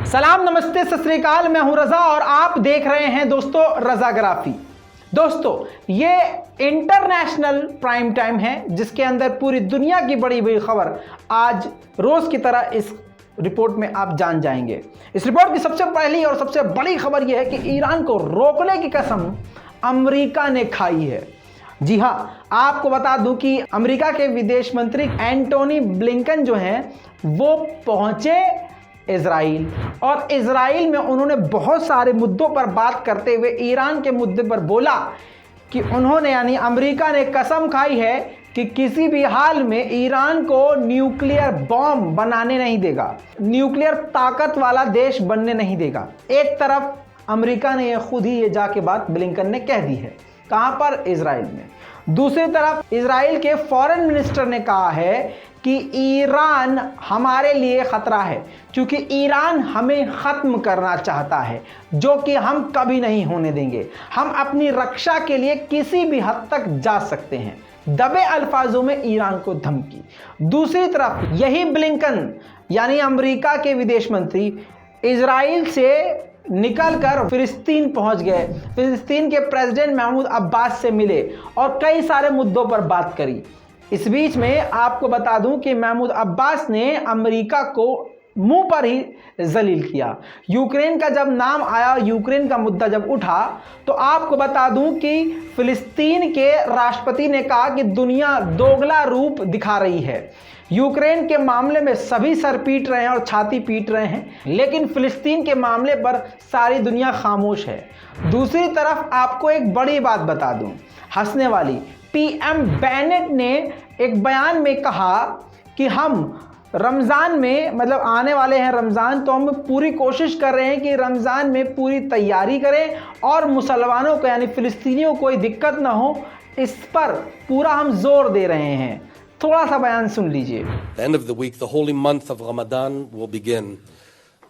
सलाम, नमस्ते, सत श्री अकाल। मैं हूं रजा और आप देख रहे हैं दोस्तों रजाग्राफी। दोस्तों, ये इंटरनेशनल प्राइम टाइम है जिसके अंदर पूरी दुनिया की बड़ी बड़ी खबर आज रोज की तरह इस रिपोर्ट में आप जान जाएंगे। इस रिपोर्ट की सबसे पहली और सबसे बड़ी खबर यह है कि ईरान को रोकने की कसम अमेरिका ने खाई है। जी हाँ, आपको बता दूं कि अमेरिका के विदेश मंत्री एंटोनी ब्लिंकन जो हैं वो पहुंचे इजराइल, और इजराइल में उन्होंने बहुत सारे मुद्दों पर बात करते हुए ईरान के मुद्दे पर बोला कि उन्होंने यानी अमेरिका ने कसम खाई है कि किसी भी हाल में ईरान को न्यूक्लियर बॉम्ब बनाने नहीं देगा, न्यूक्लियर ताकत वाला देश बनने नहीं देगा। एक तरफ अमेरिका ने खुद ही ये जाके बात ब्लिंकन ने कह दी है, कहां पर? इजराइल में। दूसरी तरफ इजराइल के फॉरेन मिनिस्टर ने कहा है कि ईरान हमारे लिए खतरा है क्योंकि ईरान हमें खत्म करना चाहता है, जो कि हम कभी नहीं होने देंगे। हम अपनी रक्षा के लिए किसी भी हद तक जा सकते हैं। दबे अल्फाजों में ईरान को धमकी। दूसरी तरफ यही ब्लिंकन यानी अमेरिका के विदेश मंत्री इजराइल से निकलकर फिलिस्तीन पहुंच गए, फिलिस्तीन के प्रेसिडेंट महमूद अब्बास से मिले और कई सारे मुद्दों पर बात करी। इस बीच में आपको बता दूं कि महमूद अब्बास ने अमेरिका को मुंह पर ही जलील किया। यूक्रेन का जब नाम आया, यूक्रेन का मुद्दा जब उठा, तो आपको बता दूं कि फिलिस्तीन के राष्ट्रपति ने कहा कि दुनिया दोगला रूप दिखा रही है। यूक्रेन के मामले में सभी सर पीट रहे हैं और छाती पीट रहे हैं, लेकिन फिलिस्तीन के मामले पर सारी दुनिया खामोश है। दूसरी तरफ आपको एक बड़ी बात बता दूं, हंसने वाली। पीएम बेनेट ने एक बयान में कहा कि हम रमज़ान में, मतलब आने वाले हैं रमज़ान, तो हम पूरी कोशिश कर रहे हैं कि रमज़ान में पूरी तैयारी करें और मुसलमानों को यानी फ़िलिस्तीनियों को कोई दिक्कत ना हो, इस पर पूरा हम जोर दे रहे हैं। थोड़ा सा बयान सुन लीजिए। The end of the week, the holy month of Ramadan will begin,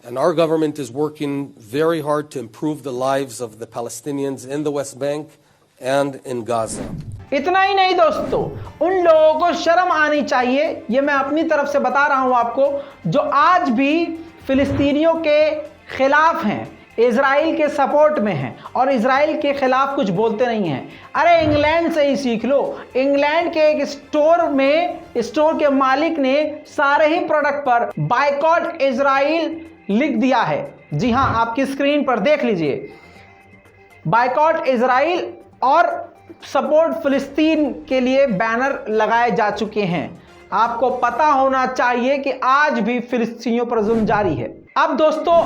and our government is working very hard to improve the lives of the Palestinians in the West Bank and in Gaza. इतना ही नहीं दोस्तों, उन लोगों को शर्म आनी चाहिए, ये मैं अपनी तरफ से बता रहा हूं आपको, जो आज भी फिलिस्तीनियों के खिलाफ हैं, इजराइल के सपोर्ट में हैं और इजराइल के खिलाफ कुछ बोलते नहीं हैं। अरे इंग्लैंड से ही सीख लो। इंग्लैंड के एक स्टोर के मालिक ने सारे ही प्रोडक्ट पर बायकॉट इजराइल लिख दिया है। जी हां, आपकी स्क्रीन पर देख लीजिए, बायकॉट इजराइल और सपोर्ट फिलिस्तीन के लिए बैनर लगाए जा चुके हैं। आपको पता होना चाहिए कि आज भी फिलिस्तीनियों पर जुल्म जारी है। अब दोस्तों,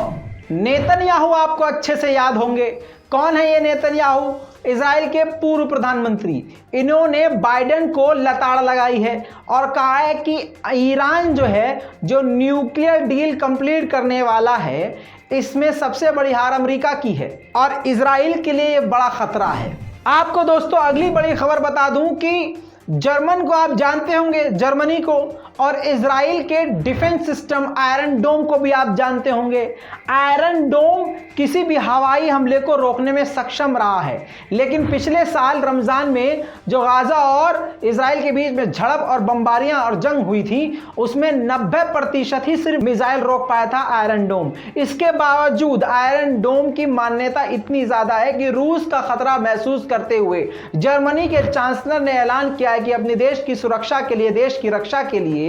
नेतन्याहू आपको अच्छे से याद होंगे। कौन है ये नेतन्याहू? इजराइल के पूर्व प्रधानमंत्री। इन्होंने बाइडेन को लताड़ लगाई है और कहा है कि ईरान जो है, जो न्यूक्लियर डील कंप्लीट करने वाला है, इसमें सबसे बड़ी हार अमेरिका की है और इजराइल के लिए ये बड़ा खतरा है। आपको दोस्तों अगली बड़ी खबर बता दूं कि जर्मन को आप जानते होंगे, जर्मनी को, और इजराइल के डिफेंस सिस्टम आयरन डोम को भी आप जानते होंगे। आयरन डोम किसी भी हवाई हमले को रोकने में सक्षम रहा है, लेकिन पिछले साल रमज़ान में जो गाजा और इजराइल के बीच में झड़प और बमबारियां और जंग हुई थी, उसमें 90% ही सिर्फ मिसाइल रोक पाया था आयरन डोम। इसके बावजूद आयरन डोम की मान्यता इतनी ज़्यादा है कि रूस का खतरा महसूस करते हुए जर्मनी के चांसलर ने ऐलान किया है कि अपने देश की सुरक्षा के लिए, देश की रक्षा के लिए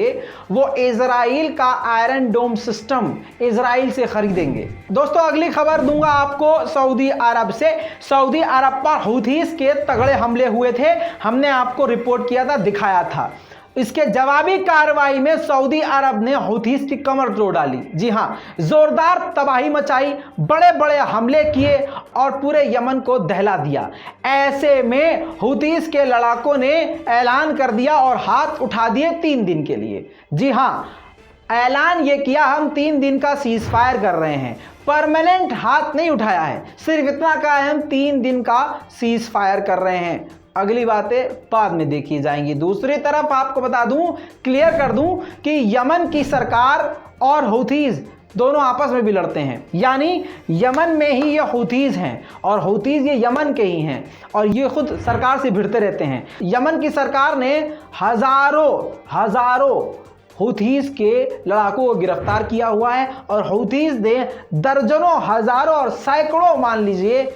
वो इजराइल का आयरन डोम सिस्टम इजराइल से खरीदेंगे। दोस्तों अगली खबर दूंगा आपको सऊदी अरब से। सऊदी अरब पर हूथीस के तगड़े हमले हुए थे, हमने आपको रिपोर्ट किया था, दिखाया था। इसके जवाबी कार्रवाई में सऊदी अरब ने हूथीस की कमर तोड़ डाली। जी हां, जोरदार तबाही मचाई, बड़े बड़े हमले किए और पूरे यमन को दहला दिया। ऐसे में हूथीस के लड़ाकों ने ऐलान कर दिया और हाथ उठा दिए 3 दिन के लिए। जी हां, ऐलान ये किया, हम 3 दिन का सीज फायर कर रहे हैं। परमानेंट हाथ नहीं उठाया है, सिर्फ इतना कहा है हम 3 दिन का सीज फायर कर रहे हैं। अगली बातें बाद में देखी जाएंगी। दूसरी तरफ आपको बता दूं, क्लियर कर दूं कि यमन की सरकार और हूथीज दोनों आपस में भी लड़ते हैं, यानी यमन में ही ये हूथीज हैं और हूथीज ये यमन के ही हैं और ये खुद सरकार से भिड़ते रहते हैं। यमन की सरकार ने हजारों हूथीज के लड़ाकों को गिरफ्तार किया हुआ है और हूथीज ने दर्जनों, हजारों और सैकड़ों मान लीजिए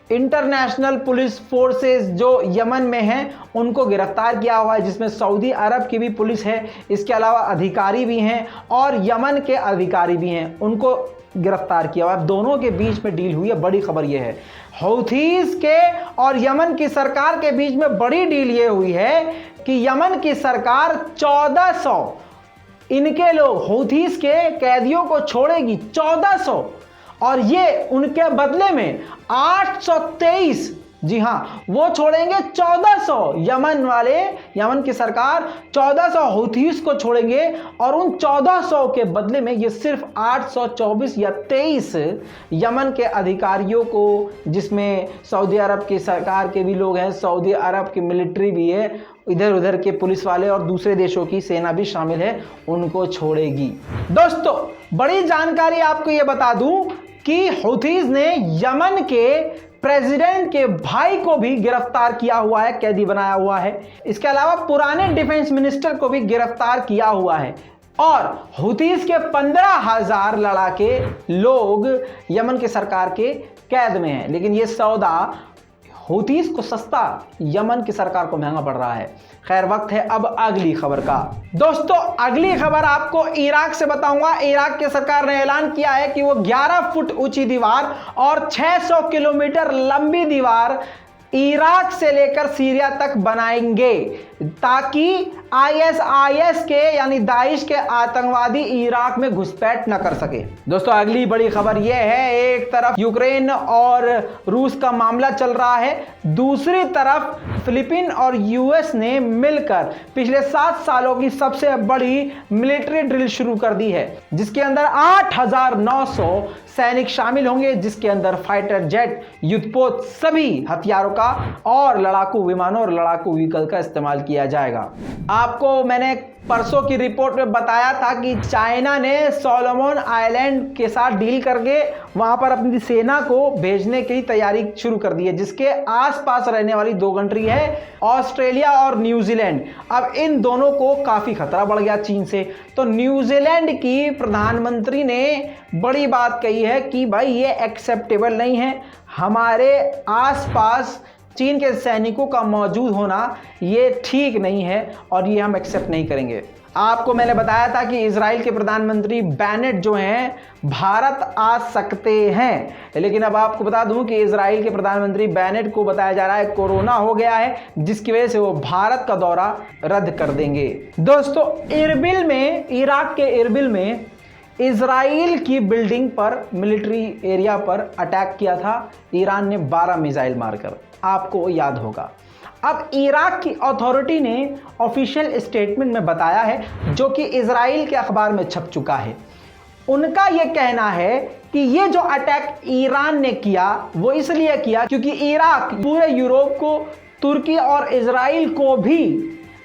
इंटरनेशनल पुलिस फोर्सेस जो यमन में हैं उनको गिरफ्तार किया हुआ है, जिसमें सऊदी अरब की भी पुलिस है, इसके अलावा अधिकारी भी हैं और यमन के अधिकारी भी हैं, उनको गिरफ्तार किया हुआ है। दोनों के बीच में डील हुई है। बड़ी खबर यह है हूथीज के और यमन की सरकार के बीच में बड़ी डील ये हुई है कि यमन की सरकार 1400 इनके लोग हूथीज के कैदियों को छोड़ेगी, 1400, और ये उनके बदले में 823, जी हां, वो छोड़ेंगे 1400। यमन की सरकार 1400 हूथीज को छोड़ेंगे और उन 1400 के बदले में ये सिर्फ 824 या 23 यमन के अधिकारियों को, जिसमें सऊदी अरब की सरकार के भी लोग हैं, सऊदी अरब की मिलिट्री भी है, इधर उधर के पुलिस वाले और दूसरे देशों की सेना भी शामिल है, उनको छोड़ेगी। दोस्तों, बड़ी जानकारी आपको यह बता दूं कि हूथीज ने यमन के प्रेसिडेंट के भाई को भी गिरफ्तार किया हुआ है, कैदी बनाया हुआ है। इसके अलावा पुराने डिफेंस मिनिस्टर को भी गिरफ्तार किया हुआ है और हूथीज के 15,000 लड़ाके लोग यमन की सरकार के कैद में हैं। लेकिन यह सौदा हूथीज को सस्ता, यमन की सरकार को महंगा पड़ रहा है। खैर, वक्त है अब अगली खबर का। दोस्तों, अगली खबर आपको इराक से बताऊंगा। इराक की सरकार ने ऐलान किया है कि वो 11 फुट ऊंची दीवार और 600 किलोमीटर लंबी दीवार इराक से लेकर सीरिया तक बनाएंगे ताकि आईएसआईएस के यानी दाइश के आतंकवादी इराक में घुसपैठ न कर सके। दोस्तों, अगली बड़ी खबर यह है, एक तरफ यूक्रेन और रूस का मामला चल रहा है, दूसरी तरफ फिलीपीन और यूएस ने मिलकर पिछले 7 सालों की सबसे बड़ी मिलिट्री ड्रिल शुरू कर दी है, जिसके अंदर 8,900 सैनिक शामिल होंगे, जिसके अंदर फाइटर जेट, युद्धपोत, सभी हथियारों का और लड़ाकू विमानों और लड़ाकू व्हीकल का इस्तेमाल किया जाएगा। आपको मैंने परसों की रिपोर्ट में बताया था कि चाइना ने सोलोमन आइलैंड के साथ डील करके वहां पर अपनी सेना को भेजने की तैयारी शुरू कर दी है, जिसके आसपास रहने वाली 2 कंट्री है, ऑस्ट्रेलिया और न्यूजीलैंड। अब इन दोनों को काफी खतरा बढ़ गया चीन से, तो न्यूजीलैंड की प्रधानमंत्री ने बड़ी बात कही है कि भाई ये एक्सेप्टेबल नहीं है, हमारे आसपास चीन के सैनिकों का मौजूद होना ये ठीक नहीं है और ये हम एक्सेप्ट नहीं करेंगे। आपको मैंने बताया था कि इजराइल के प्रधानमंत्री बेनेट जो हैं भारत आ सकते हैं, लेकिन अब आपको बता दूं कि इजराइल के प्रधानमंत्री बेनेट को बताया जा रहा है कोरोना हो गया है, जिसकी वजह से वो भारत का दौरा रद्द कर देंगे। दोस्तों, इरबिल में, इराक के इरबिल में इजराइल की बिल्डिंग पर, मिलिट्री एरिया पर अटैक किया था ईरान ने 12 मिसाइल मारकर, आपको याद होगा। अब इराक की अथॉरिटी ने ऑफिशियल स्टेटमेंट में बताया है, जो कि इजराइल के अखबार में छप चुका है। उनका यह कहना है कि ये जो अटैक ईरान ने किया वो इसलिए किया क्योंकि इराक पूरे यूरोप को, तुर्की और इजराइल को भी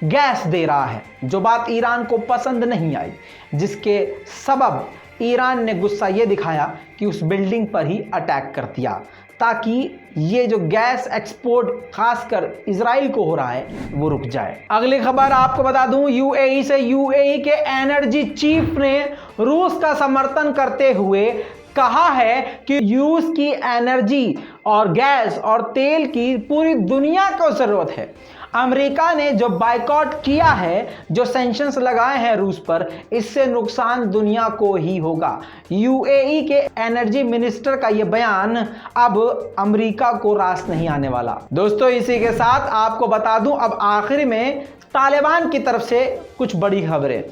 गैस दे रहा है, जो बात ईरान को पसंद नहीं आई, जिसके सबब ईरान ने गुस्सा ये दिखाया कि उस बिल्डिंग पर ही अटैक कर दिया, ताकि ये जो गैस एक्सपोर्ट खासकर इजराइल को हो रहा है वो रुक जाए। अगली खबर आपको बता दूं यूएई से। यूएई के एनर्जी चीफ ने रूस का समर्थन करते हुए कहा है कि रूस की एनर्जी और गैस और तेल की पूरी दुनिया को जरूरत है। अमेरिका ने जो बायकॉट किया है, जो सैंक्शंस लगाए हैं रूस पर, इससे नुकसान दुनिया को ही होगा। यूएई के एनर्जी मिनिस्टर का यह बयान अब अमेरिका को रास नहीं आने वाला। दोस्तों, इसी के साथ आपको बता दूं अब आखिर में तालिबान की तरफ से कुछ बड़ी खबरें।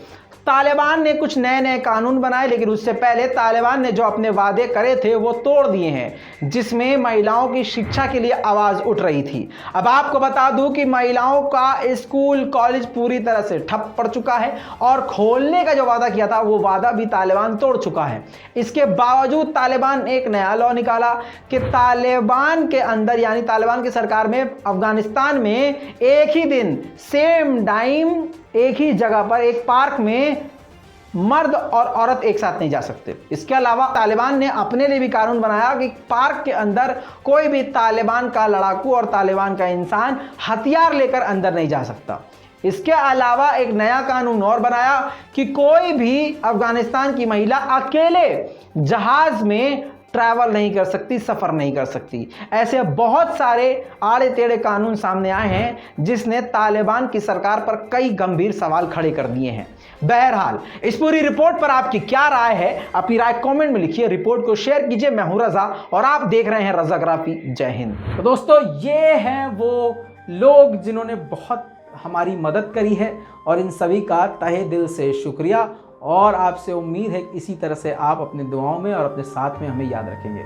तालिबान ने कुछ नए नए कानून बनाए, लेकिन उससे पहले तालिबान ने जो अपने वादे करे थे वो तोड़ दिए हैं, जिसमें महिलाओं की शिक्षा के लिए आवाज उठ रही थी। अब आपको बता दूं कि महिलाओं का स्कूल कॉलेज पूरी तरह से ठप पड़ चुका है और खोलने का जो वादा किया था वो वादा भी तालिबान तोड़ चुका है। इसके बावजूद तालिबान ने एक नया लॉ निकाला कि तालिबान के अंदर, यानी तालिबान की सरकार में, अफगानिस्तान में एक ही दिन सेम टाइम एक ही जगह पर एक पार्क में मर्द और औरत एक साथ नहीं जा सकते। इसके अलावा तालिबान ने अपने लिए भी कानून बनाया कि पार्क के अंदर कोई भी तालिबान का लड़ाकू और तालिबान का इंसान हथियार लेकर अंदर नहीं जा सकता। इसके अलावा एक नया कानून और बनाया कि कोई भी अफगानिस्तान की महिला अकेले जहाज में ट्रैवल नहीं कर सकती, सफ़र नहीं कर सकती। ऐसे बहुत सारे आड़े टेढ़े कानून सामने आए हैं जिसने तालिबान की सरकार पर कई गंभीर सवाल खड़े कर दिए हैं। बहरहाल इस पूरी रिपोर्ट पर आपकी क्या राय है, अपनी राय कमेंट में लिखिए, रिपोर्ट को शेयर कीजिए। मैं हूं रजा और आप देख रहे हैं रजाग्राफी। जय हिंद। तो दोस्तों, ये हैं वो लोग जिन्होंने बहुत हमारी मदद करी है और इन सभी का तहे दिल से शुक्रिया। और आपसे उम्मीद है कि इसी तरह से आप अपने दुआओं में और अपने साथ में हमें याद रखेंगे।